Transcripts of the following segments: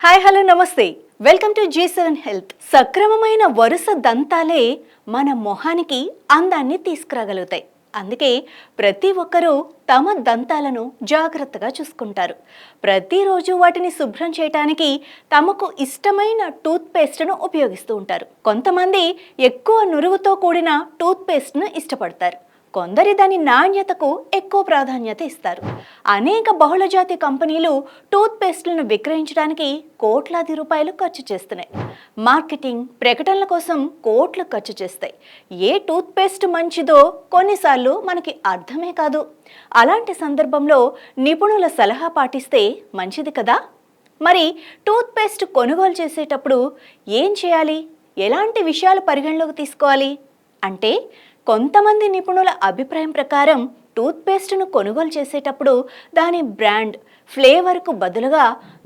Hi hello నమస్తే welcome to G7 health. సక్రమమైన వరుస దంతాలే మన మొహానికి అందాన్ని తీసుకురాగలుగుతాయి. అందుకే ప్రతి ఒక్కరూ తమ దంతాలను జాగ్రత్తగా చూసుకుంటారు. ప్రతిరోజు వాటిని శుభ్రం చేయడానికి తమకు ఇష్టమైన టూత్ పేస్ట్ను ఉపయోగిస్తూ ఉంటారు. కొంతమంది ఎక్కువ నురుగుతో కూడిన టూత్ పేస్ట్ను ఇష్టపడతారు. కొందరి దాని నాణ్యతకు ఎక్కువ ప్రాధాన్యత ఇస్తారు. అనేక బహుళజాతి కంపెనీలు టూత్ పేస్ట్లను విక్రయించడానికి కోట్లాది రూపాయలు ఖర్చు చేస్తున్నాయి. మార్కెటింగ్, ప్రకటనల కోసం కోట్లు ఖర్చు చేస్తాయి. ఏ టూత్ పేస్ట్ మంచిదో కొన్నిసార్లు మనకి అర్థమే కాదు. అలాంటి సందర్భంలో నిపుణుల సలహా పాటిస్తే మంచిది కదా. మరి టూత్ పేస్ట్ కొనుగోలు చేసేటప్పుడు ఏం చేయాలి, ఎలాంటి విషయాలు పరిగణలోకి తీసుకోవాలి అంటే, కొంతమంది నిపుణుల అభిప్రాయం ప్రకారం టూత్ పేస్ట్ను కొనుగోలు చేసేటప్పుడు దాని బ్రాండ్, ఫ్లేవర్కు బదులుగా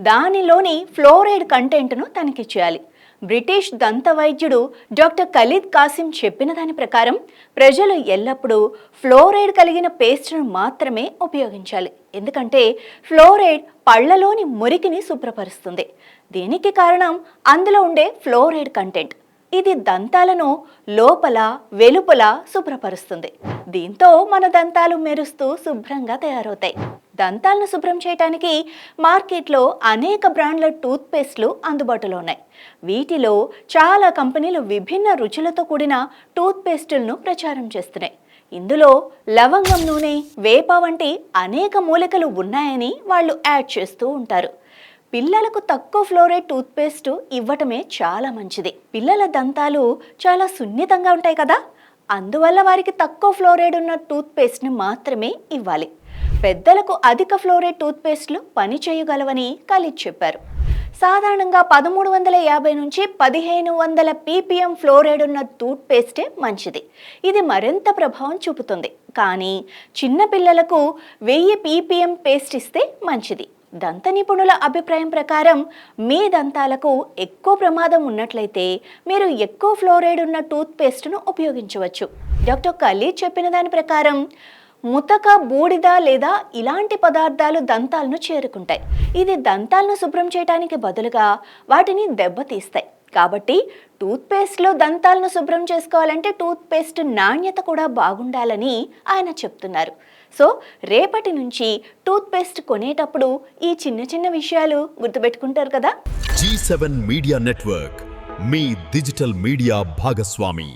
దానిలోని ఫ్లోరైడ్ కంటెంట్ను తనిఖీ చేయాలి. బ్రిటిష్ దంత వైద్యుడు డాక్టర్ ఖలీద్ కాసిం చెప్పిన దాని ప్రకారం ప్రజలు ఎల్లప్పుడూ ఫ్లోరైడ్ కలిగిన పేస్ట్ను మాత్రమే ఉపయోగించాలి. ఎందుకంటే ఫ్లోరైడ్ పళ్లలోని మురికిని శుభ్రపరుస్తుంది. దీనికి కారణం అందులో ఉండే ఫ్లోరైడ్ కంటెంట్. ఇది దంతాలను లోపల వెలుపల శుభ్రపరుస్తుంది. దీంతో మన దంతాలు మెరుస్తూ శుభ్రంగా తయారవుతాయి. దంతాలను శుభ్రం చేయడానికి మార్కెట్లో అనేక బ్రాండ్ల టూత్ పేస్ట్లు అందుబాటులో ఉన్నాయి. వీటిలో చాలా కంపెనీలు విభిన్న రుచులతో కూడిన టూత్ పేస్టులను ప్రచారం చేస్తున్నాయి. ఇందులో లవంగం నూనె, వేప వంటి అనేక మూలికలు ఉన్నాయని వాళ్ళు యాడ్ చేస్తూ ఉంటారు. పిల్లలకు తక్కువ ఫ్లోరైడ్ టూత్ పేస్ట్ ఇవ్వటమే చాలా మంచిది. పిల్లల దంతాలు చాలా సున్నితంగా ఉంటాయి కదా, అందువల్ల వారికి తక్కువ ఫ్లోరైడ్ ఉన్న టూత్ పేస్ట్ని మాత్రమే ఇవ్వాలి. పెద్దలకు అధిక ఫ్లోరైడ్ టూత్ పేస్ట్లు పని చేయగలవని ఖలీద్ చెప్పారు. సాధారణంగా 1350 నుంచి 1500 ppm ఫ్లోరైడ్ ఉన్న టూత్ పేస్టే మంచిది. ఇది మరింత ప్రభావం చూపుతుంది. కానీ చిన్న పిల్లలకు 1000 ppm పేస్ట్ ఇస్తే మంచిది. దంత నిపుణుల అభిప్రాయం ప్రకారం మీ దంతాలకు ఎక్కువ ప్రమాదం ఉన్నట్లయితే మీరు ఎక్కువ ఫ్లోరైడ్ ఉన్న టూత్ పేస్ట్ను ఉపయోగించవచ్చు. డాక్టర్ ఖలీద్ చెప్పిన దాని ప్రకారం ముతక, బూడిద లేదా ఇలాంటి పదార్థాలు దంతాలను చేరుకుంటాయి. ఇది దంతాలను శుభ్రం చేయడానికి బదులుగా వాటిని దెబ్బతీస్తాయి. కాబట్టి టూత్ పేస్ట్లో దంతాలను శుభ్రం చేసుకోవాలంటే టూత్ పేస్ట్ నాణ్యత కూడా బాగుండాలని ఆయన చెప్తున్నారు. సో రేపటి నుంచి టూత్ పేస్ట్ కొనేటప్పుడు ఈ చిన్న చిన్న విషయాలు గుర్తుపెట్టుకుంటారు కదా. G7 మీడియా నెట్వర్క్, మీ డిజిటల్ మీడియా భాగస్వామి.